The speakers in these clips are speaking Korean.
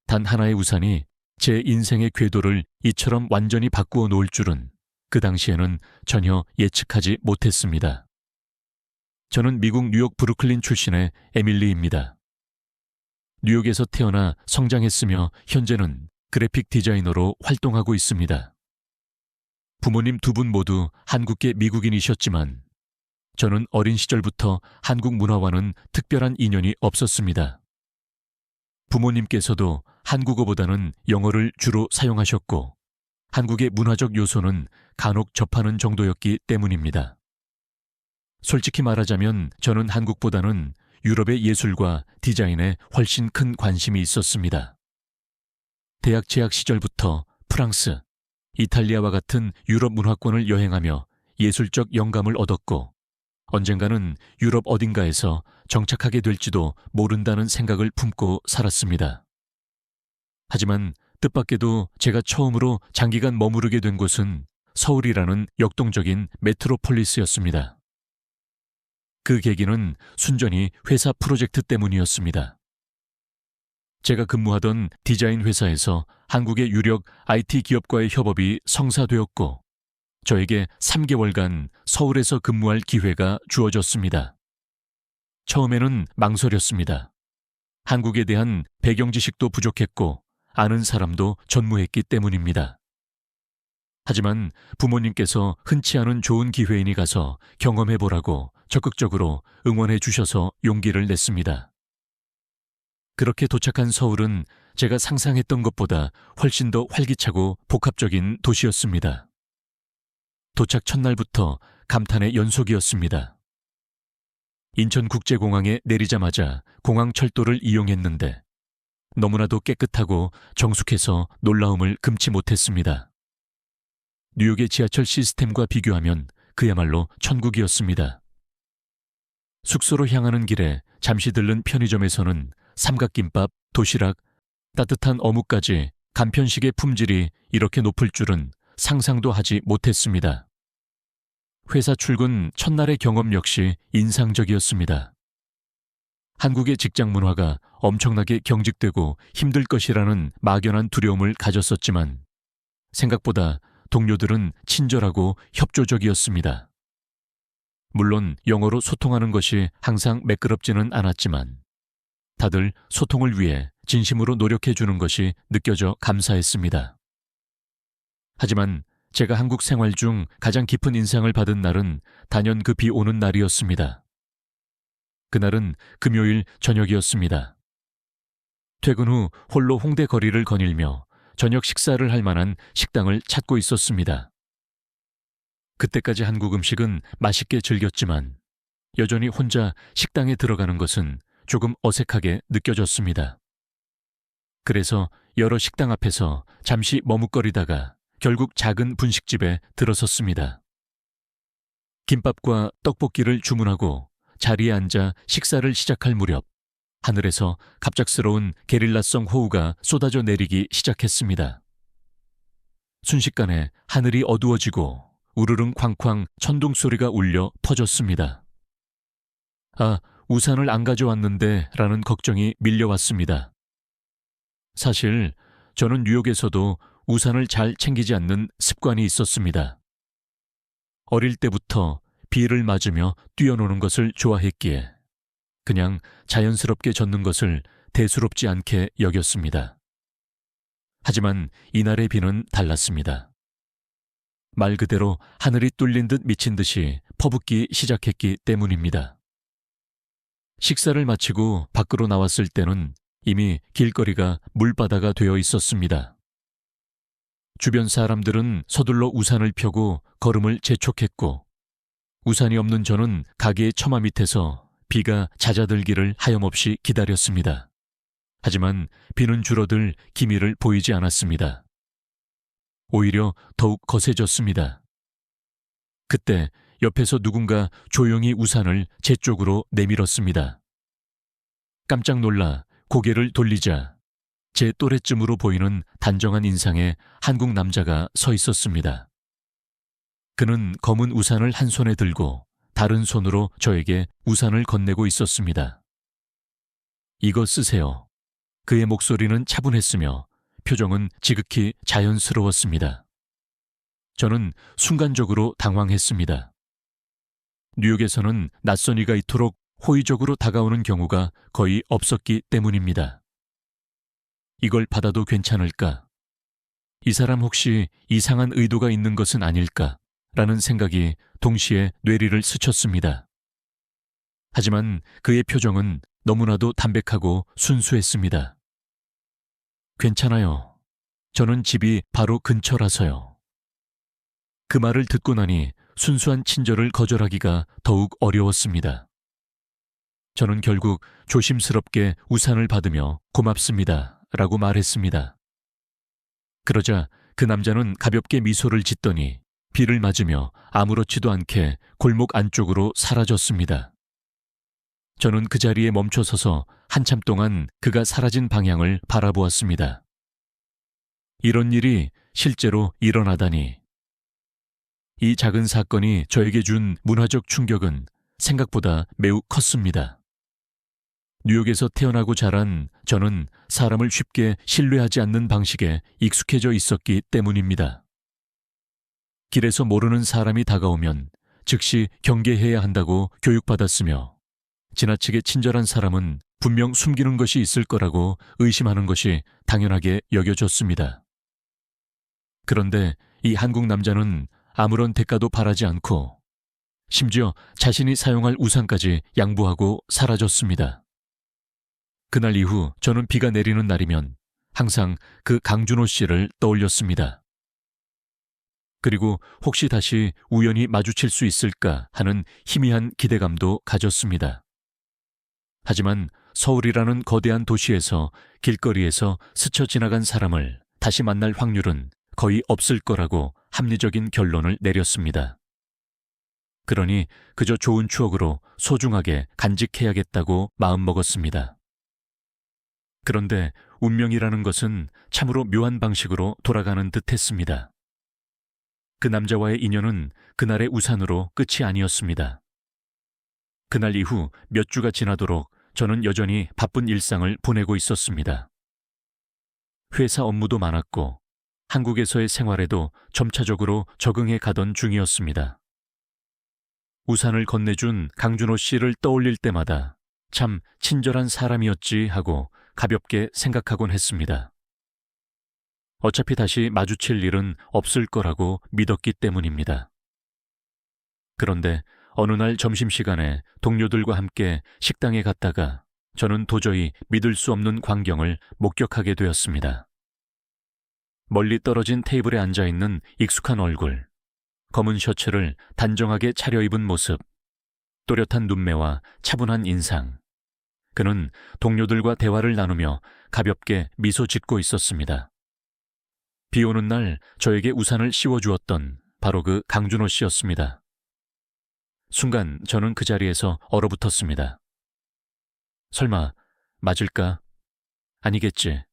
단 하나의 우산이 제 인생의 궤도를 이처럼 완전히 바꾸어 놓을 줄은 그 당시에는 전혀 예측하지 못했습니다. 저는 미국 뉴욕 브루클린 출신의 에밀리입니다. 뉴욕에서 태어나 성장했으며 현재는 그래픽 디자이너로 활동하고 있습니다. 부모님 두 분 모두 한국계 미국인이셨지만 저는 어린 시절부터 한국 문화와는 특별한 인연이 없었습니다. 부모님께서도 한국어보다는 영어를 주로 사용하셨고 한국의 문화적 요소는 간혹 접하는 정도였기 때문입니다. 솔직히 말하자면 저는 한국보다는 유럽의 예술과 디자인에 훨씬 큰 관심이 있었습니다. 대학 재학 시절부터 프랑스, 이탈리아와 같은 유럽 문화권을 여행하며 예술적 영감을 얻었고 언젠가는 유럽 어딘가에서 정착하게 될지도 모른다는 생각을 품고 살았습니다. 하지만 뜻밖에도 제가 처음으로 장기간 머무르게 된 곳은 서울이라는 역동적인 메트로폴리스였습니다. 그 계기는 순전히 회사 프로젝트 때문이었습니다. 제가 근무하던 디자인 회사에서 한국의 유력 IT 기업과의 협업이 성사되었고 저에게 3개월간 서울에서 근무할 기회가 주어졌습니다. 처음에는 망설였습니다. 한국에 대한 배경 지식도 부족했고 아는 사람도 전무했기 때문입니다. 하지만 부모님께서 흔치 않은 좋은 기회이니 가서 경험해보라고 적극적으로 응원해 주셔서 용기를 냈습니다. 그렇게 도착한 서울은 제가 상상했던 것보다 훨씬 더 활기차고 복합적인 도시였습니다. 도착 첫날부터 감탄의 연속이었습니다. 인천국제공항에 내리자마자 공항 철도를 이용했는데 너무나도 깨끗하고 정숙해서 놀라움을 금치 못했습니다. 뉴욕의 지하철 시스템과 비교하면 그야말로 천국이었습니다. 숙소로 향하는 길에 잠시 들른 편의점에서는 삼각김밥, 도시락, 따뜻한 어묵까지 간편식의 품질이 이렇게 높을 줄은 상상도 하지 못했습니다. 회사 출근 첫날의 경험 역시 인상적이었습니다. 한국의 직장 문화가 엄청나게 경직되고 힘들 것이라는 막연한 두려움을 가졌었지만 생각보다 동료들은 친절하고 협조적이었습니다. 물론 영어로 소통하는 것이 항상 매끄럽지는 않았지만 다들 소통을 위해 진심으로 노력해 주는 것이 느껴져 감사했습니다. 하지만 제가 한국 생활 중 가장 깊은 인상을 받은 날은 단연 그 비 오는 날이었습니다. 그날은 금요일 저녁이었습니다. 퇴근 후 홀로 홍대 거리를 거닐며 저녁 식사를 할 만한 식당을 찾고 있었습니다. 그때까지 한국 음식은 맛있게 즐겼지만 여전히 혼자 식당에 들어가는 것은 조금 어색하게 느껴졌습니다. 그래서 여러 식당 앞에서 잠시 머뭇거리다가 결국 작은 분식집에 들어섰습니다. 김밥과 떡볶이를 주문하고 자리에 앉아 식사를 시작할 무렵 하늘에서 갑작스러운 게릴라성 호우가 쏟아져 내리기 시작했습니다. 순식간에 하늘이 어두워지고 우르릉 쾅쾅 천둥 소리가 울려 퍼졌습니다. 아, 우산을 안 가져왔는데 라는 걱정이 밀려왔습니다. 사실 저는 뉴욕에서도 우산을 잘 챙기지 않는 습관이 있었습니다. 어릴 때부터 비를 맞으며 뛰어노는 것을 좋아했기에 그냥 자연스럽게 젖는 것을 대수롭지 않게 여겼습니다. 하지만 이날의 비는 달랐습니다. 말 그대로 하늘이 뚫린 듯 미친 듯이 퍼붓기 시작했기 때문입니다. 식사를 마치고 밖으로 나왔을 때는 이미 길거리가 물바다가 되어 있었습니다. 주변 사람들은 서둘러 우산을 펴고 걸음을 재촉했고 우산이 없는 저는 가게의 처마 밑에서 비가 잦아들기를 하염없이 기다렸습니다. 하지만 비는 줄어들 기미를 보이지 않았습니다. 오히려 더욱 거세졌습니다. 그때 옆에서 누군가 조용히 우산을 제 쪽으로 내밀었습니다. 깜짝 놀라 고개를 돌리자 제 또래쯤으로 보이는 단정한 인상의 한국 남자가 서 있었습니다. 그는 검은 우산을 한 손에 들고 다른 손으로 저에게 우산을 건네고 있었습니다. 이거 쓰세요. 그의 목소리는 차분했으며 표정은 지극히 자연스러웠습니다. 저는 순간적으로 당황했습니다. 뉴욕에서는 낯선 이가 이토록 호의적으로 다가오는 경우가 거의 없었기 때문입니다. 이걸 받아도 괜찮을까? 이 사람 혹시 이상한 의도가 있는 것은 아닐까? 라는 생각이 동시에 뇌리를 스쳤습니다. 하지만 그의 표정은 너무나도 담백하고 순수했습니다. 괜찮아요. 저는 집이 바로 근처라서요. 그 말을 듣고 나니 순수한 친절을 거절하기가 더욱 어려웠습니다. 저는 결국 조심스럽게 우산을 받으며 고맙습니다 라고 말했습니다. 그러자 그 남자는 가볍게 미소를 짓더니 비를 맞으며 아무렇지도 않게 골목 안쪽으로 사라졌습니다. 저는 그 자리에 멈춰서서 한참 동안 그가 사라진 방향을 바라보았습니다. 이런 일이 실제로 일어나다니. 이 작은 사건이 저에게 준 문화적 충격은 생각보다 매우 컸습니다. 뉴욕에서 태어나고 자란 저는 사람을 쉽게 신뢰하지 않는 방식에 익숙해져 있었기 때문입니다. 길에서 모르는 사람이 다가오면 즉시 경계해야 한다고 교육받았으며 지나치게 친절한 사람은 분명 숨기는 것이 있을 거라고 의심하는 것이 당연하게 여겨졌습니다. 그런데 이 한국 남자는 아무런 대가도 바라지 않고 심지어 자신이 사용할 우산까지 양보하고 사라졌습니다. 그날 이후 저는 비가 내리는 날이면 항상 그 강준호 씨를 떠올렸습니다. 그리고 혹시 다시 우연히 마주칠 수 있을까 하는 희미한 기대감도 가졌습니다. 하지만 서울이라는 거대한 도시에서 길거리에서 스쳐 지나간 사람을 다시 만날 확률은 거의 없을 거라고 합리적인 결론을 내렸습니다. 그러니 그저 좋은 추억으로 소중하게 간직해야겠다고 마음먹었습니다. 그런데 운명이라는 것은 참으로 묘한 방식으로 돌아가는 듯했습니다. 그 남자와의 인연은 그날의 우산으로 끝이 아니었습니다. 그날 이후 몇 주가 지나도록 저는 여전히 바쁜 일상을 보내고 있었습니다. 회사 업무도 많았고 한국에서의 생활에도 점차적으로 적응해 가던 중이었습니다. 우산을 건네준 강준호 씨를 떠올릴 때마다 참 친절한 사람이었지 하고 가볍게 생각하곤 했습니다. 어차피 다시 마주칠 일은 없을 거라고 믿었기 때문입니다. 그런데 어느 날 점심시간에 동료들과 함께 식당에 갔다가 저는 도저히 믿을 수 없는 광경을 목격하게 되었습니다. 멀리 떨어진 테이블에 앉아있는 익숙한 얼굴, 검은 셔츠를 단정하게 차려입은 모습, 또렷한 눈매와 차분한 인상. 그는 동료들과 대화를 나누며 가볍게 미소 짓고 있었습니다. 비 오는 날 저에게 우산을 씌워주었던 바로 그 강준호 씨였습니다. 순간 저는 그 자리에서 얼어붙었습니다. 설마 맞을까? 아니겠지.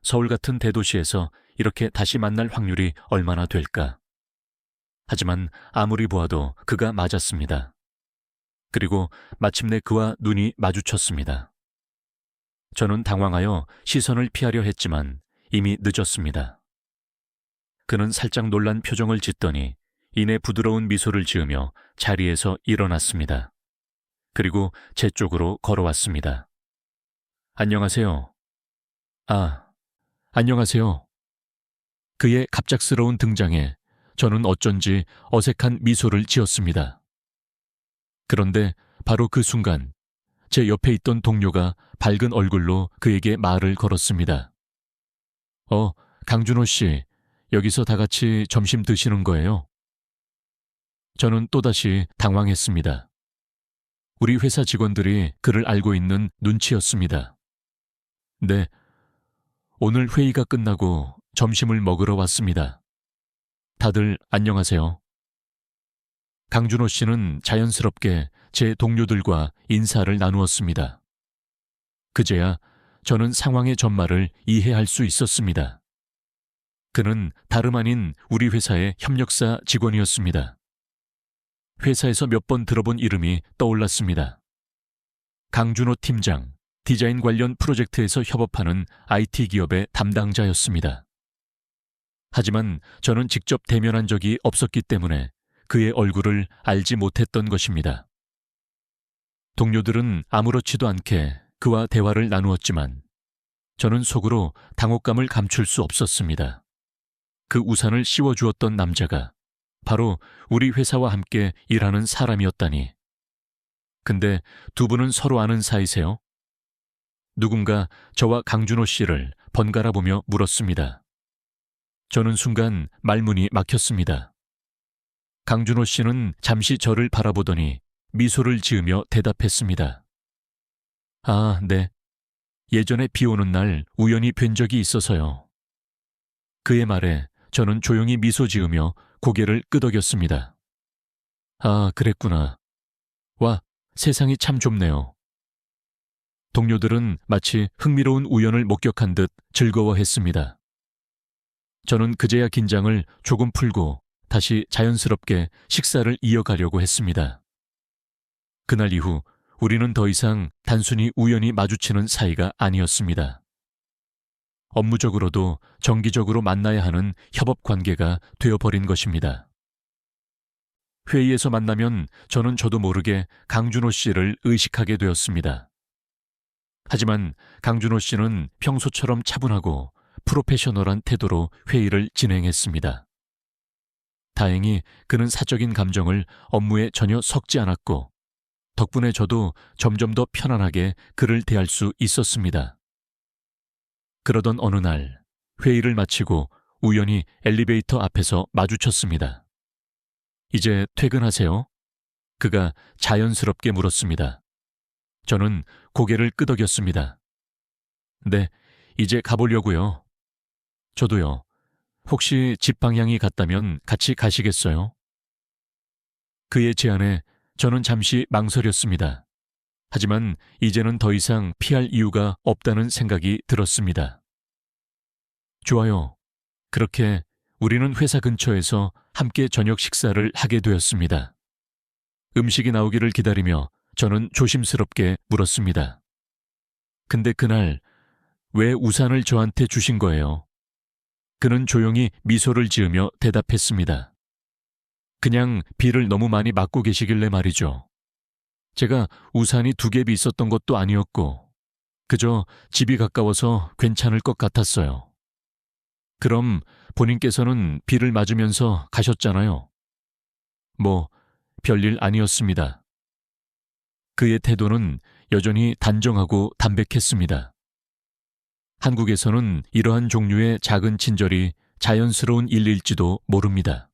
서울 같은 대도시에서 이렇게 다시 만날 확률이 얼마나 될까? 하지만 아무리 보아도 그가 맞았습니다. 그리고 마침내 그와 눈이 마주쳤습니다. 저는 당황하여 시선을 피하려 했지만 이미 늦었습니다. 그는 살짝 놀란 표정을 짓더니 이내 부드러운 미소를 지으며 자리에서 일어났습니다. 그리고 제 쪽으로 걸어왔습니다. 안녕하세요. 안녕하세요. 그의 갑작스러운 등장에 저는 어쩐지 어색한 미소를 지었습니다. 그런데 바로 그 순간 제 옆에 있던 동료가 밝은 얼굴로 그에게 말을 걸었습니다. 강준호 씨, 여기서 다 같이 점심 드시는 거예요? 저는 또다시 당황했습니다. 우리 회사 직원들이 그를 알고 있는 눈치였습니다. 네, 오늘 회의가 끝나고 점심을 먹으러 왔습니다. 다들 안녕하세요. 강준호 씨는 자연스럽게 제 동료들과 인사를 나누었습니다. 그제야 저는 상황의 전말을 이해할 수 있었습니다. 그는 다름 아닌 우리 회사의 협력사 직원이었습니다. 회사에서 몇 번 들어본 이름이 떠올랐습니다. 강준호 팀장, 디자인 관련 프로젝트에서 협업하는 IT 기업의 담당자였습니다. 하지만 저는 직접 대면한 적이 없었기 때문에 그의 얼굴을 알지 못했던 것입니다. 동료들은 아무렇지도 않게 그와 대화를 나누었지만 저는 속으로 당혹감을 감출 수 없었습니다. 그 우산을 씌워주었던 남자가 바로 우리 회사와 함께 일하는 사람이었다니. 근데 두 분은 서로 아는 사이세요? 누군가 저와 강준호 씨를 번갈아 보며 물었습니다. 저는 순간 말문이 막혔습니다. 강준호 씨는 잠시 저를 바라보더니 미소를 지으며 대답했습니다. 아, 네. 예전에 비 오는 날 우연히 뵌 적이 있어서요. 그의 말에 저는 조용히 미소 지으며 고개를 끄덕였습니다. 아, 그랬구나. 와, 세상이 참 좁네요. 동료들은 마치 흥미로운 우연을 목격한 듯 즐거워했습니다. 저는 그제야 긴장을 조금 풀고 다시 자연스럽게 식사를 이어가려고 했습니다. 그날 이후 우리는 더 이상 단순히 우연히 마주치는 사이가 아니었습니다. 업무적으로도 정기적으로 만나야 하는 협업 관계가 되어버린 것입니다. 회의에서 만나면 저도 모르게 강준호 씨를 의식하게 되었습니다. 하지만 강준호 씨는 평소처럼 차분하고 프로페셔널한 태도로 회의를 진행했습니다. 다행히 그는 사적인 감정을 업무에 전혀 섞지 않았고 덕분에 저도 점점 더 편안하게 그를 대할 수 있었습니다. 그러던 어느 날 회의를 마치고 우연히 엘리베이터 앞에서 마주쳤습니다. 이제 퇴근하세요? 그가 자연스럽게 물었습니다. 저는 고개를 끄덕였습니다. 네, 이제 가보려고요. 저도요. 혹시 집 방향이 같다면 같이 가시겠어요? 그의 제안에 저는 잠시 망설였습니다. 하지만 이제는 더 이상 피할 이유가 없다는 생각이 들었습니다. 좋아요. 그렇게 우리는 회사 근처에서 함께 저녁 식사를 하게 되었습니다. 음식이 나오기를 기다리며 저는 조심스럽게 물었습니다. 근데 그날 왜 우산을 저한테 주신 거예요? 그는 조용히 미소를 지으며 대답했습니다. 그냥 비를 너무 많이 맞고 계시길래 말이죠. 제가 우산이 2겹이 있었던 것도 아니었고 그저 집이 가까워서 괜찮을 것 같았어요. 그럼 본인께서는 비를 맞으면서 가셨잖아요. 뭐 별일 아니었습니다. 그의 태도는 여전히 단정하고 담백했습니다. 한국에서는 이러한 종류의 작은 친절이 자연스러운 일일지도 모릅니다.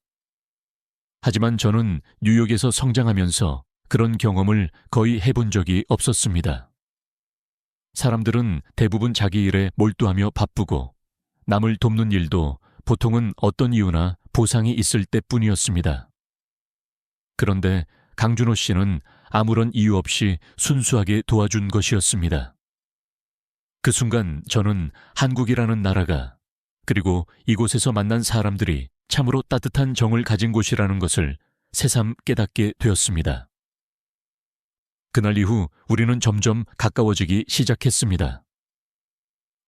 하지만 저는 뉴욕에서 성장하면서 그런 경험을 거의 해본 적이 없었습니다. 사람들은 대부분 자기 일에 몰두하며 바쁘고 남을 돕는 일도 보통은 어떤 이유나 보상이 있을 때뿐이었습니다. 그런데 강준호 씨는 아무런 이유 없이 순수하게 도와준 것이었습니다. 그 순간 저는 한국이라는 나라가 그리고 이곳에서 만난 사람들이 참으로 따뜻한 정을 가진 곳이라는 것을 새삼 깨닫게 되었습니다. 그날 이후 우리는 점점 가까워지기 시작했습니다.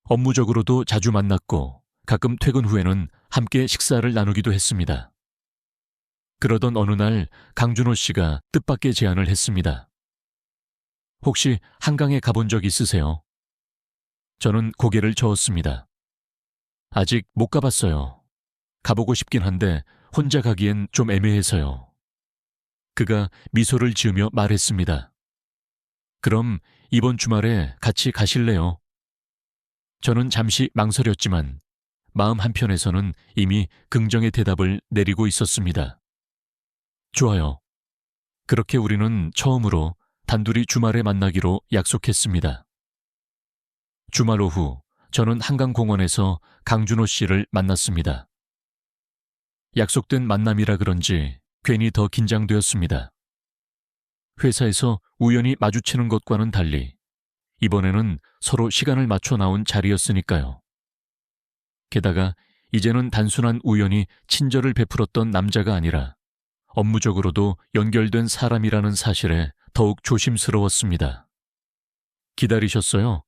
업무적으로도 자주 만났고 가끔 퇴근 후에는 함께 식사를 나누기도 했습니다. 그러던 어느 날 강준호 씨가 뜻밖의 제안을 했습니다. 혹시 한강에 가본 적 있으세요? 저는 고개를 저었습니다. 아직 못 가봤어요. 가보고 싶긴 한데 혼자 가기엔 좀 애매해서요. 그가 미소를 지으며 말했습니다. 그럼 이번 주말에 같이 가실래요? 저는 잠시 망설였지만 마음 한편에서는 이미 긍정의 대답을 내리고 있었습니다. 좋아요. 그렇게 우리는 처음으로 단둘이 주말에 만나기로 약속했습니다. 주말 오후 저는 한강공원에서 강준호 씨를 만났습니다. 약속된 만남이라 그런지 괜히 더 긴장되었습니다. 회사에서 우연히 마주치는 것과는 달리 이번에는 서로 시간을 맞춰 나온 자리였으니까요. 게다가 이제는 단순한 우연히 친절을 베풀었던 남자가 아니라 업무적으로도 연결된 사람이라는 사실에 더욱 조심스러웠습니다. 기다리셨어요?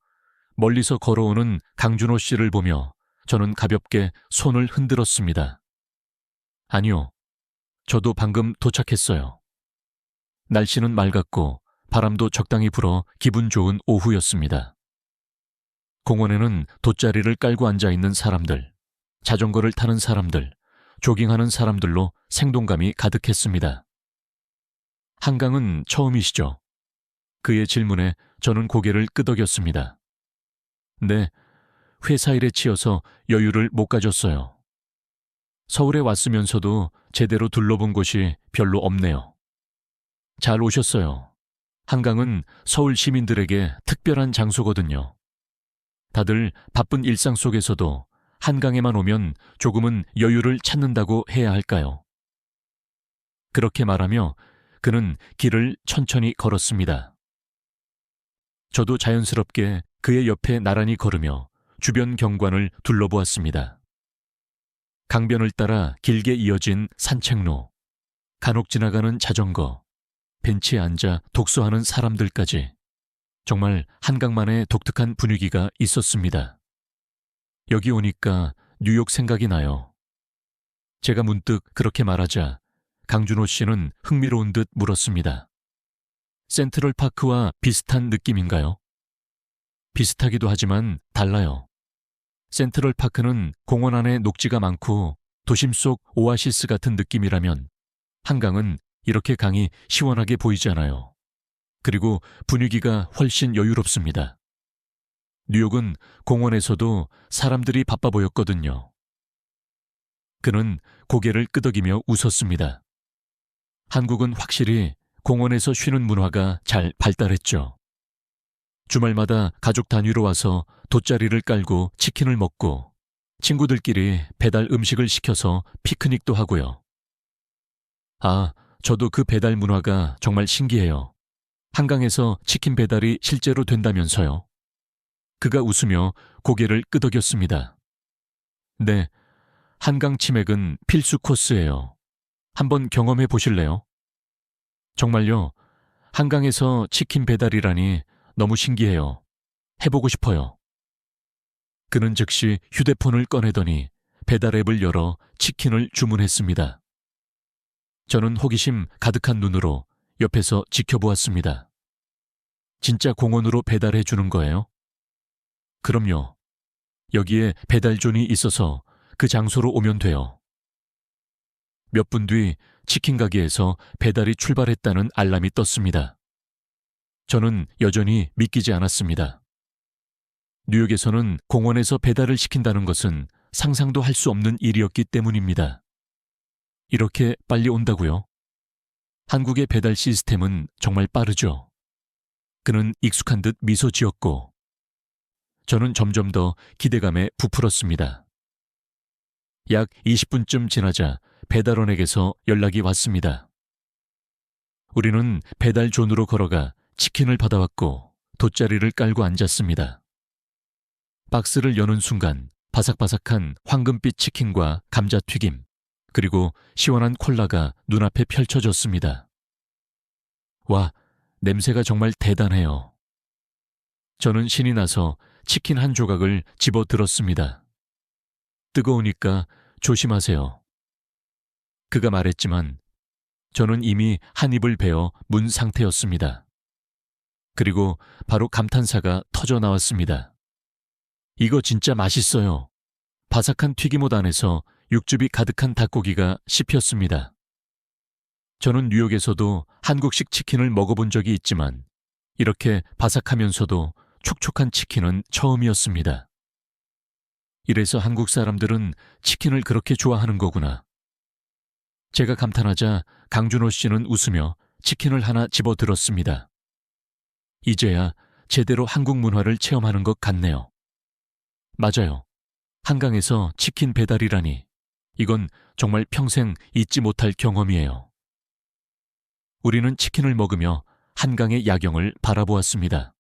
멀리서 걸어오는 강준호 씨를 보며 저는 가볍게 손을 흔들었습니다. 아니요. 저도 방금 도착했어요. 날씨는 맑았고 바람도 적당히 불어 기분 좋은 오후였습니다. 공원에는 돗자리를 깔고 앉아있는 사람들, 자전거를 타는 사람들, 조깅하는 사람들로 생동감이 가득했습니다. 한강은 처음이시죠? 그의 질문에 저는 고개를 끄덕였습니다. 네, 회사 일에 치여서 여유를 못 가졌어요. 서울에 왔으면서도 제대로 둘러본 곳이 별로 없네요. 잘 오셨어요. 한강은 서울 시민들에게 특별한 장소거든요. 다들 바쁜 일상 속에서도 한강에만 오면 조금은 여유를 찾는다고 해야 할까요? 그렇게 말하며 그는 길을 천천히 걸었습니다. 저도 자연스럽게 그의 옆에 나란히 걸으며 주변 경관을 둘러보았습니다. 강변을 따라 길게 이어진 산책로, 간혹 지나가는 자전거, 벤치에 앉아 독서하는 사람들까지 정말 한강만의 독특한 분위기가 있었습니다. 여기 오니까 뉴욕 생각이 나요. 제가 문득 그렇게 말하자 강준호 씨는 흥미로운 듯 물었습니다. 센트럴파크와 비슷한 느낌인가요? 비슷하기도 하지만 달라요. 센트럴파크는 공원 안에 녹지가 많고 도심 속 오아시스 같은 느낌이라면 한강은 이렇게 강이 시원하게 보이잖아요. 그리고 분위기가 훨씬 여유롭습니다. 뉴욕은 공원에서도 사람들이 바빠 보였거든요. 그는 고개를 끄덕이며 웃었습니다. 한국은 확실히 공원에서 쉬는 문화가 잘 발달했죠. 주말마다 가족 단위로 와서 돗자리를 깔고 치킨을 먹고 친구들끼리 배달 음식을 시켜서 피크닉도 하고요. 아, 저도 그 배달 문화가 정말 신기해요. 한강에서 치킨 배달이 실제로 된다면서요. 그가 웃으며 고개를 끄덕였습니다. 네, 한강 치맥은 필수 코스예요. 한번 경험해 보실래요? 정말요, 한강에서 치킨 배달이라니 너무 신기해요. 해보고 싶어요. 그는 즉시 휴대폰을 꺼내더니 배달 앱을 열어 치킨을 주문했습니다. 저는 호기심 가득한 눈으로 옆에서 지켜보았습니다. 진짜 공원으로 배달해 주는 거예요? 그럼요. 여기에 배달존이 있어서 그 장소로 오면 돼요. 몇 분 뒤 치킨 가게에서 배달이 출발했다는 알람이 떴습니다. 저는 여전히 믿기지 않았습니다. 뉴욕에서는 공원에서 배달을 시킨다는 것은 상상도 할 수 없는 일이었기 때문입니다. 이렇게 빨리 온다고요? 한국의 배달 시스템은 정말 빠르죠. 그는 익숙한 듯 미소 지었고 저는 점점 더 기대감에 부풀었습니다. 약 20분쯤 지나자 배달원에게서 연락이 왔습니다. 우리는 배달존으로 걸어가 치킨을 받아왔고 돗자리를 깔고 앉았습니다. 박스를 여는 순간 바삭바삭한 황금빛 치킨과 감자튀김, 그리고 시원한 콜라가 눈앞에 펼쳐졌습니다. 와, 냄새가 정말 대단해요. 저는 신이 나서 치킨 한 조각을 집어 들었습니다. 뜨거우니까 조심하세요. 그가 말했지만 저는 이미 한 입을 베어 문 상태였습니다. 그리고 바로 감탄사가 터져 나왔습니다. 이거 진짜 맛있어요. 바삭한 튀김옷 안에서 육즙이 가득한 닭고기가 씹혔습니다. 저는 뉴욕에서도 한국식 치킨을 먹어본 적이 있지만 이렇게 바삭하면서도 촉촉한 치킨은 처음이었습니다. 이래서 한국 사람들은 치킨을 그렇게 좋아하는 거구나. 제가 감탄하자 강준호 씨는 웃으며 치킨을 하나 집어 들었습니다. 이제야 제대로 한국 문화를 체험하는 것 같네요. 맞아요. 한강에서 치킨 배달이라니. 이건 정말 평생 잊지 못할 경험이에요. 우리는 치킨을 먹으며 한강의 야경을 바라보았습니다.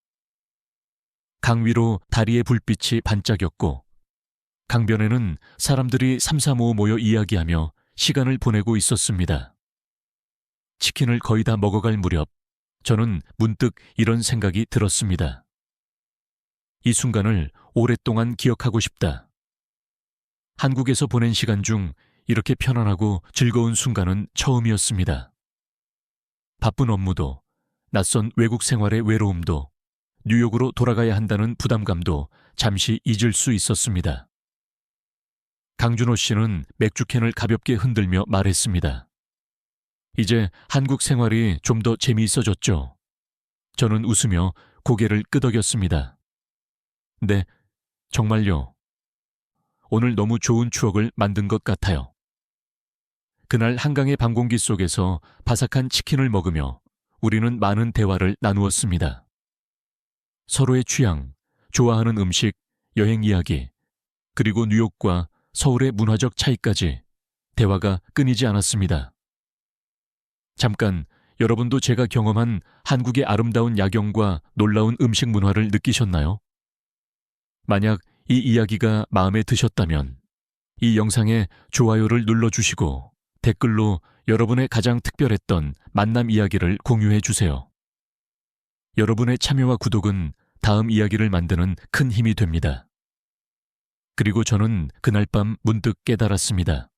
강 위로 다리의 불빛이 반짝였고 강변에는 사람들이 삼삼오오 모여 이야기하며 시간을 보내고 있었습니다. 치킨을 거의 다 먹어갈 무렵 저는 문득 이런 생각이 들었습니다. 이 순간을 오랫동안 기억하고 싶다. 한국에서 보낸 시간 중 이렇게 편안하고 즐거운 순간은 처음이었습니다. 바쁜 업무도, 낯선 외국 생활의 외로움도, 뉴욕으로 돌아가야 한다는 부담감도 잠시 잊을 수 있었습니다. 강준호 씨는 맥주캔을 가볍게 흔들며 말했습니다. 이제 한국 생활이 좀 더 재미있어졌죠. 저는 웃으며 고개를 끄덕였습니다. 네, 정말요. 오늘 너무 좋은 추억을 만든 것 같아요. 그날 한강의 밤공기 속에서 바삭한 치킨을 먹으며 우리는 많은 대화를 나누었습니다. 서로의 취향, 좋아하는 음식, 여행 이야기, 그리고 뉴욕과 서울의 문화적 차이까지 대화가 끊이지 않았습니다. 잠깐 여러분도 제가 경험한 한국의 아름다운 야경과 놀라운 음식 문화를 느끼셨나요? 만약 이 이야기가 마음에 드셨다면 이 영상에 좋아요를 눌러주시고 댓글로 여러분의 가장 특별했던 만남 이야기를 공유해 주세요. 여러분의 참여와 구독은 다음 이야기를 만드는 큰 힘이 됩니다. 그리고 저는 그날 밤 문득 깨달았습니다.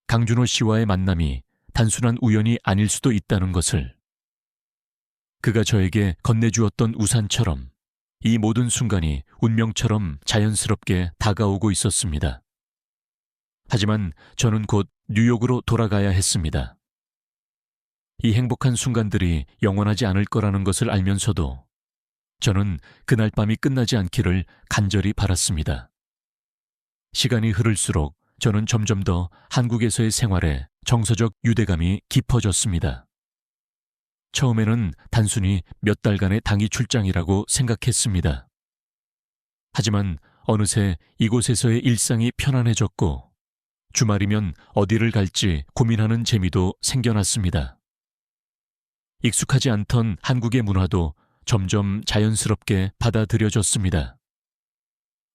강준호 씨와의 만남이 단순한 우연이 아닐 수도 있다는 것을. 그가 저에게 건네주었던 우산처럼 이 모든 순간이 운명처럼 자연스럽게 다가오고 있었습니다. 하지만 저는 곧 뉴욕으로 돌아가야 했습니다. 이 행복한 순간들이 영원하지 않을 거라는 것을 알면서도 저는 그날 밤이 끝나지 않기를 간절히 바랐습니다. 시간이 흐를수록 저는 점점 더 한국에서의 생활에 정서적 유대감이 깊어졌습니다. 처음에는 단순히 몇 달간의 단기 출장이라고 생각했습니다. 하지만 어느새 이곳에서의 일상이 편안해졌고 주말이면 어디를 갈지 고민하는 재미도 생겨났습니다. 익숙하지 않던 한국의 문화도 점점 자연스럽게 받아들여졌습니다.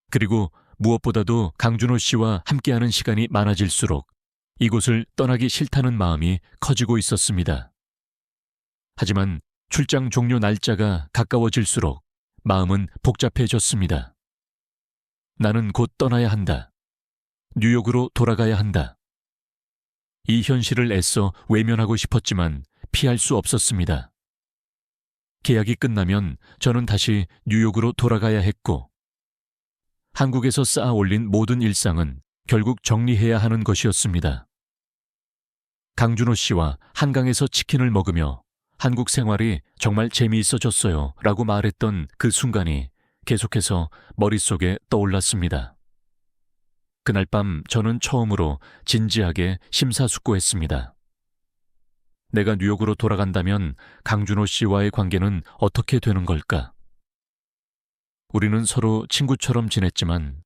그리고 무엇보다도 강준호 씨와 함께하는 시간이 많아질수록 이곳을 떠나기 싫다는 마음이 커지고 있었습니다. 하지만 출장 종료 날짜가 가까워질수록 마음은 복잡해졌습니다. 나는 곧 떠나야 한다. 뉴욕으로 돌아가야 한다. 이 현실을 애써 외면하고 싶었지만 피할 수 없었습니다. 계약이 끝나면 저는 다시 뉴욕으로 돌아가야 했고 한국에서 쌓아 올린 모든 일상은 결국 정리해야 하는 것이었습니다. 강준호 씨와 한강에서 치킨을 먹으며 한국 생활이 정말 재미있어졌어요 라고 말했던 그 순간이 계속해서 머릿속에 떠올랐습니다. 그날 밤 저는 처음으로 진지하게 심사숙고했습니다. 내가 뉴욕으로 돌아간다면 강준호 씨와의 관계는 어떻게 되는 걸까? 우리는 서로 친구처럼 지냈지만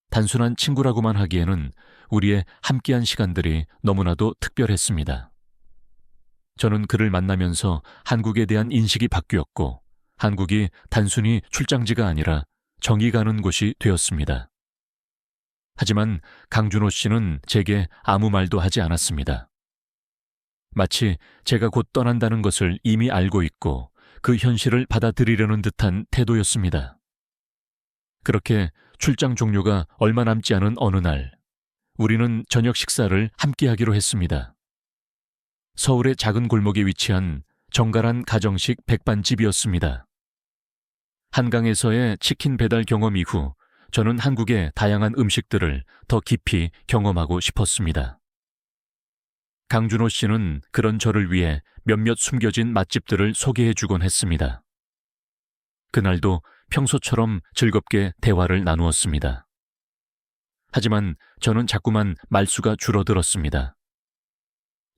단순한 친구라고만 하기에는 우리의 함께한 시간들이 너무나도 특별했습니다. 저는 그를 만나면서 한국에 대한 인식이 바뀌었고 한국이 단순히 출장지가 아니라 정이 가는 곳이 되었습니다. 하지만 강준호 씨는 제게 아무 말도 하지 않았습니다. 마치 제가 곧 떠난다는 것을 이미 알고 있고 그 현실을 받아들이려는 듯한 태도였습니다. 그렇게 출장 종료가 얼마 남지 않은 어느 날, 우리는 저녁 식사를 함께 하기로 했습니다. 서울의 작은 골목에 위치한 정갈한 가정식 백반집이었습니다. 한강에서의 치킨 배달 경험 이후 저는 한국의 다양한 음식들을 더 깊이 경험하고 싶었습니다. 강준호 씨는 그런 저를 위해 몇몇 숨겨진 맛집들을 소개해주곤 했습니다. 그날도 평소처럼 즐겁게 대화를 나누었습니다. 하지만 저는 자꾸만 말수가 줄어들었습니다.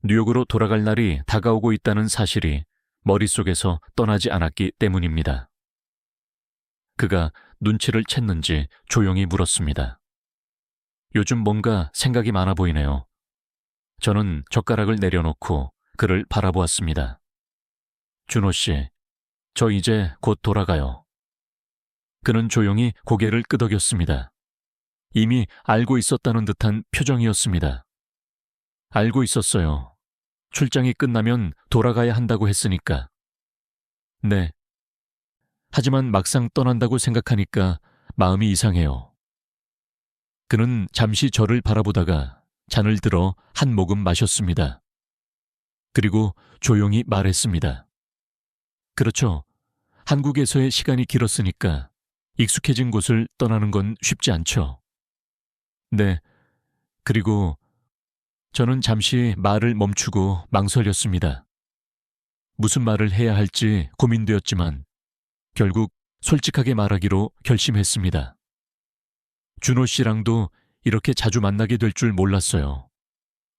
뉴욕으로 돌아갈 날이 다가오고 있다는 사실이 머릿속에서 떠나지 않았기 때문입니다. 그가 눈치를 챘는지 조용히 물었습니다. 요즘 뭔가 생각이 많아 보이네요. 저는 젓가락을 내려놓고 그를 바라보았습니다. 준호 씨, 저 이제 곧 돌아가요. 그는 조용히 고개를 끄덕였습니다. 이미 알고 있었다는 듯한 표정이었습니다. 알고 있었어요. 출장이 끝나면 돌아가야 한다고 했으니까. 네. 하지만 막상 떠난다고 생각하니까 마음이 이상해요. 그는 잠시 저를 바라보다가 잔을 들어 한 모금 마셨습니다. 그리고 조용히 말했습니다. 그렇죠. 한국에서의 시간이 길었으니까 익숙해진 곳을 떠나는 건 쉽지 않죠. 네. 그리고 저는 잠시 말을 멈추고 망설였습니다. 무슨 말을 해야 할지 고민되었지만 결국 솔직하게 말하기로 결심했습니다. 준호 씨랑도 이렇게 자주 만나게 될 줄 몰랐어요.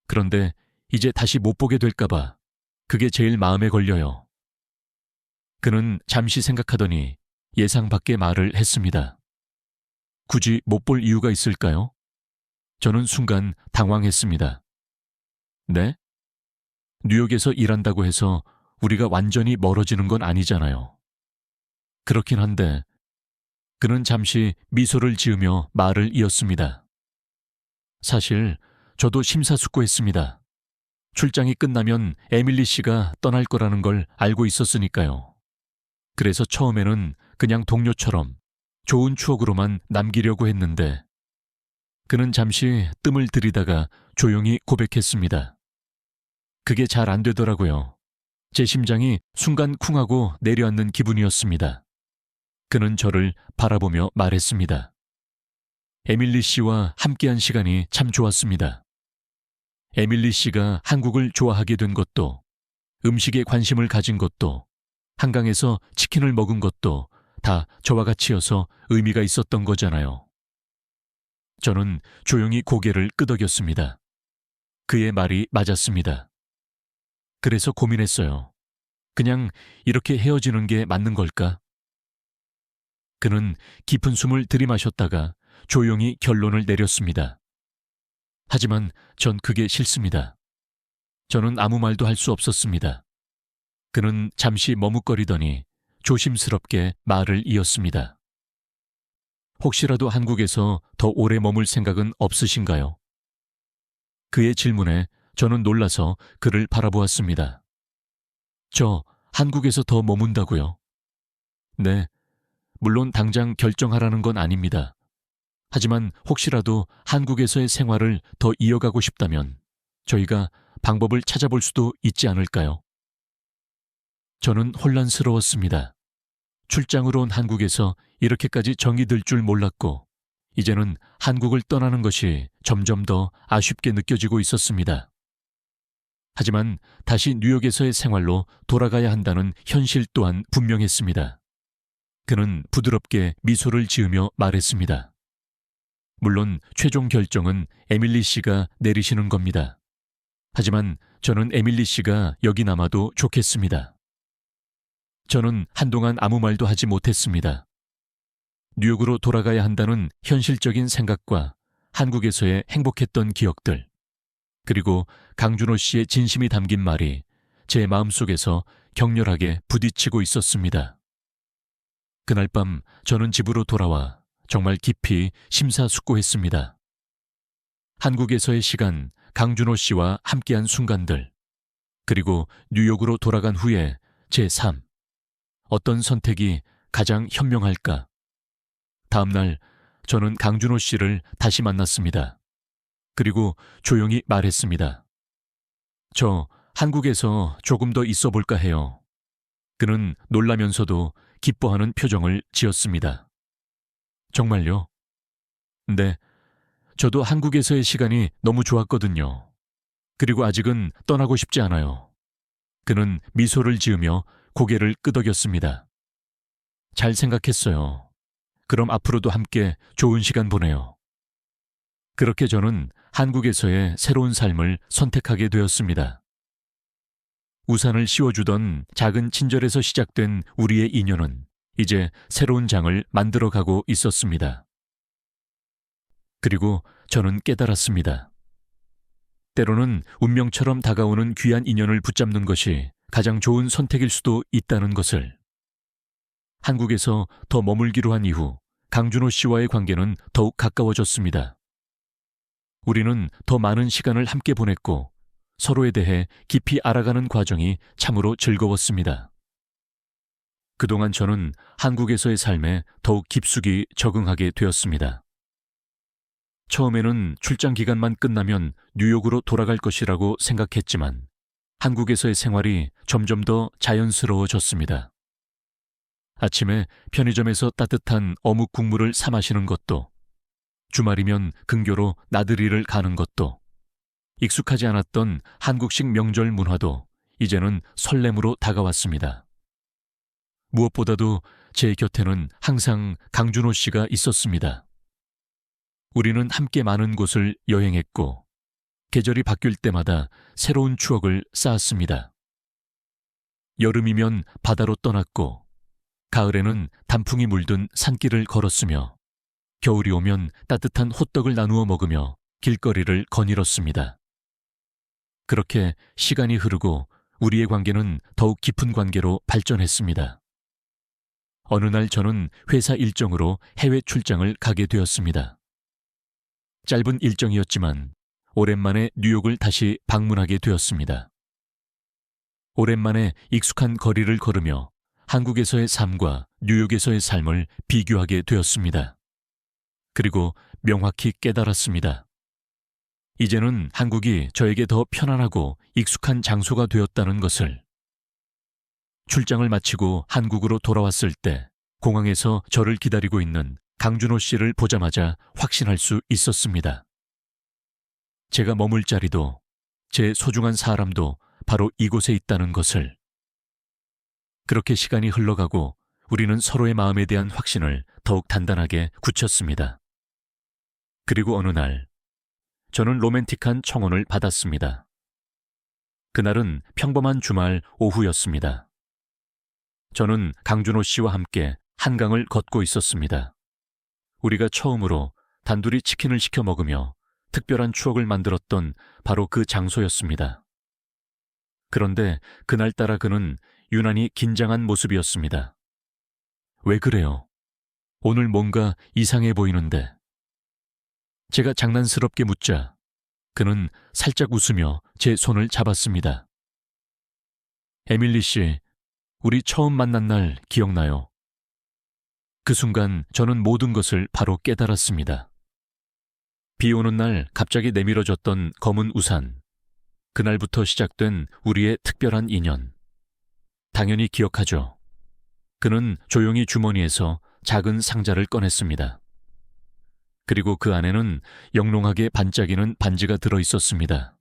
그런데 이제 다시 못 보게 될까봐 그게 제일 마음에 걸려요. 그는 잠시 생각하더니 예상 밖의 말을 했습니다. 굳이 못 볼 이유가 있을까요? 저는 순간 당황했습니다. 네? 뉴욕에서 일한다고 해서 우리가 완전히 멀어지는 건 아니잖아요. 그렇긴 한데 그는 잠시 미소를 지으며 말을 이었습니다. 사실 저도 심사숙고했습니다. 출장이 끝나면 에밀리 씨가 떠날 거라는 걸 알고 있었으니까요. 그래서 처음에는 그냥 동료처럼 좋은 추억으로만 남기려고 했는데 그는 잠시 뜸을 들이다가 조용히 고백했습니다. 그게 잘 안 되더라고요. 제 심장이 순간 쿵하고 내려앉는 기분이었습니다. 그는 저를 바라보며 말했습니다. 에밀리 씨와 함께한 시간이 참 좋았습니다. 에밀리 씨가 한국을 좋아하게 된 것도, 음식에 관심을 가진 것도, 한강에서 치킨을 먹은 것도 다 저와 같이여서 의미가 있었던 거잖아요. 저는 조용히 고개를 끄덕였습니다. 그의 말이 맞았습니다. 그래서 고민했어요. 그냥 이렇게 헤어지는 게 맞는 걸까? 그는 깊은 숨을 들이마셨다가 조용히 결론을 내렸습니다. 하지만 전 그게 싫습니다. 저는 아무 말도 할 수 없었습니다. 그는 잠시 머뭇거리더니 조심스럽게 말을 이었습니다. 혹시라도 한국에서 더 오래 머물 생각은 없으신가요? 그의 질문에 저는 놀라서 그를 바라보았습니다. 저 한국에서 더 머문다고요? 네, 물론 당장 결정하라는 건 아닙니다. 하지만 혹시라도 한국에서의 생활을 더 이어가고 싶다면 저희가 방법을 찾아볼 수도 있지 않을까요? 저는 혼란스러웠습니다. 출장으로 온 한국에서 이렇게까지 정이 들 줄 몰랐고 이제는 한국을 떠나는 것이 점점 더 아쉽게 느껴지고 있었습니다. 하지만 다시 뉴욕에서의 생활로 돌아가야 한다는 현실 또한 분명했습니다. 그는 부드럽게 미소를 지으며 말했습니다. 물론 최종 결정은 에밀리 씨가 내리시는 겁니다. 하지만 저는 에밀리 씨가 여기 남아도 좋겠습니다. 저는 한동안 아무 말도 하지 못했습니다. 뉴욕으로 돌아가야 한다는 현실적인 생각과 한국에서의 행복했던 기억들, 그리고 강준호 씨의 진심이 담긴 말이 제 마음속에서 격렬하게 부딪히고 있었습니다. 그날 밤 저는 집으로 돌아와 정말 깊이 심사숙고했습니다. 한국에서의 시간, 강준호 씨와 함께한 순간들, 그리고 뉴욕으로 돌아간 후에 제 삶. 어떤 선택이 가장 현명할까? 다음 날 저는 강준호 씨를 다시 만났습니다. 그리고 조용히 말했습니다. 저 한국에서 조금 더 있어 볼까 해요. 그는 놀라면서도 기뻐하는 표정을 지었습니다. 정말요? 네, 저도 한국에서의 시간이 너무 좋았거든요. 그리고 아직은 떠나고 싶지 않아요. 그는 미소를 지으며 고개를 끄덕였습니다. 잘 생각했어요. 그럼 앞으로도 함께 좋은 시간 보내요. 그렇게 저는 한국에서의 새로운 삶을 선택하게 되었습니다. 우산을 씌워주던 작은 친절에서 시작된 우리의 인연은 이제 새로운 장을 만들어가고 있었습니다. 그리고 저는 깨달았습니다. 때로는 운명처럼 다가오는 귀한 인연을 붙잡는 것이 가장 좋은 선택일 수도 있다는 것을. 한국에서 더 머물기로 한 이후 강준호 씨와의 관계는 더욱 가까워졌습니다. 우리는 더 많은 시간을 함께 보냈고 서로에 대해 깊이 알아가는 과정이 참으로 즐거웠습니다. 그동안 저는 한국에서의 삶에 더욱 깊숙이 적응하게 되었습니다. 처음에는 출장 기간만 끝나면 뉴욕으로 돌아갈 것이라고 생각했지만 한국에서의 생활이 점점 더 자연스러워졌습니다. 아침에 편의점에서 따뜻한 어묵 국물을 사 마시는 것도, 주말이면 근교로 나들이를 가는 것도, 익숙하지 않았던 한국식 명절 문화도 이제는 설렘으로 다가왔습니다. 무엇보다도 제 곁에는 항상 강준호 씨가 있었습니다. 우리는 함께 많은 곳을 여행했고 계절이 바뀔 때마다 새로운 추억을 쌓았습니다. 여름이면 바다로 떠났고 가을에는 단풍이 물든 산길을 걸었으며 겨울이 오면 따뜻한 호떡을 나누어 먹으며 길거리를 거닐었습니다. 그렇게 시간이 흐르고 우리의 관계는 더욱 깊은 관계로 발전했습니다. 어느 날 저는 회사 일정으로 해외 출장을 가게 되었습니다. 짧은 일정이었지만 오랜만에 뉴욕을 다시 방문하게 되었습니다. 오랜만에 익숙한 거리를 걸으며 한국에서의 삶과 뉴욕에서의 삶을 비교하게 되었습니다. 그리고 명확히 깨달았습니다. 이제는 한국이 저에게 더 편안하고 익숙한 장소가 되었다는 것을. 출장을 마치고 한국으로 돌아왔을 때 공항에서 저를 기다리고 있는 강준호 씨를 보자마자 확신할 수 있었습니다. 제가 머물 자리도 제 소중한 사람도 바로 이곳에 있다는 것을. 그렇게 시간이 흘러가고 우리는 서로의 마음에 대한 확신을 더욱 단단하게 굳혔습니다. 그리고 어느 날 저는 로맨틱한 청혼을 받았습니다. 그날은 평범한 주말 오후였습니다. 저는 강준호 씨와 함께 한강을 걷고 있었습니다. 우리가 처음으로 단둘이 치킨을 시켜 먹으며 특별한 추억을 만들었던 바로 그 장소였습니다. 그런데 그날따라 그는 유난히 긴장한 모습이었습니다. 왜 그래요? 오늘 뭔가 이상해 보이는데. 제가 장난스럽게 묻자 그는 살짝 웃으며 제 손을 잡았습니다. 에밀리 씨, 우리 처음 만난 날 기억나요? 그 순간 저는 모든 것을 바로 깨달았습니다. 비 오는 날 갑자기 내밀어졌던 검은 우산. 그날부터 시작된 우리의 특별한 인연. 당연히 기억하죠. 그는 조용히 주머니에서 작은 상자를 꺼냈습니다. 그리고 그 안에는 영롱하게 반짝이는 반지가 들어 있었습니다.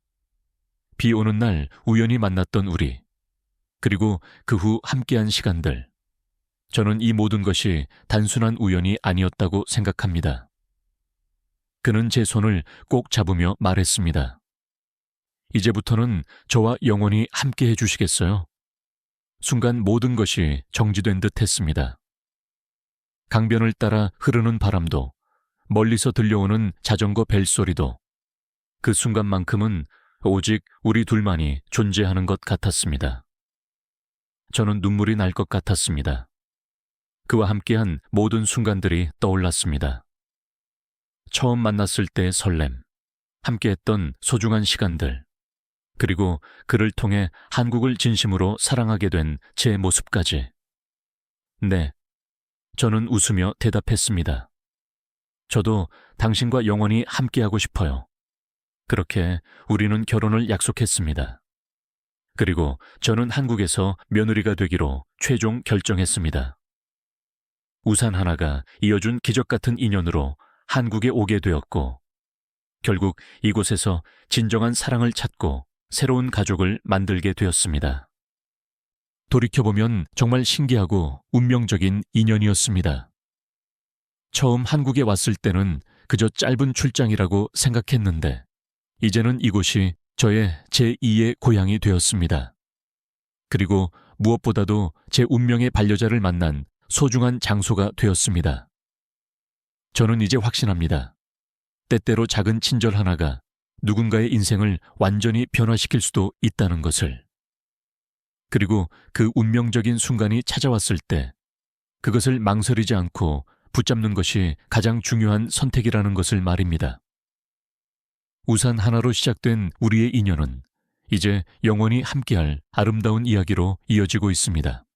비 오는 날 우연히 만났던 우리, 그리고 그 후 함께한 시간들. 저는 이 모든 것이 단순한 우연이 아니었다고 생각합니다. 그는 제 손을 꼭 잡으며 말했습니다. 이제부터는 저와 영원히 함께 해주시겠어요? 순간 모든 것이 정지된 듯 했습니다. 강변을 따라 흐르는 바람도, 멀리서 들려오는 자전거 벨소리도 그 순간만큼은 오직 우리 둘만이 존재하는 것 같았습니다. 저는 눈물이 날 것 같았습니다. 그와 함께한 모든 순간들이 떠올랐습니다. 처음 만났을 때의 설렘, 함께했던 소중한 시간들, 그리고 그를 통해 한국을 진심으로 사랑하게 된 제 모습까지. 네, 저는 웃으며 대답했습니다. 저도 당신과 영원히 함께하고 싶어요. 그렇게 우리는 결혼을 약속했습니다. 그리고 저는 한국에서 며느리가 되기로 최종 결정했습니다. 우산 하나가 이어준 기적 같은 인연으로 한국에 오게 되었고, 결국 이곳에서 진정한 사랑을 찾고 새로운 가족을 만들게 되었습니다. 돌이켜보면 정말 신기하고 운명적인 인연이었습니다. 처음 한국에 왔을 때는 그저 짧은 출장이라고 생각했는데, 이제는 이곳이 저의 제2의 고향이 되었습니다. 그리고 무엇보다도 제 운명의 반려자를 만난 소중한 장소가 되었습니다. 저는 이제 확신합니다. 때때로 작은 친절 하나가 누군가의 인생을 완전히 변화시킬 수도 있다는 것을. 그리고 그 운명적인 순간이 찾아왔을 때 그것을 망설이지 않고 붙잡는 것이 가장 중요한 선택이라는 것을 말입니다. 우산 하나로 시작된 우리의 인연은 이제 영원히 함께할 아름다운 이야기로 이어지고 있습니다.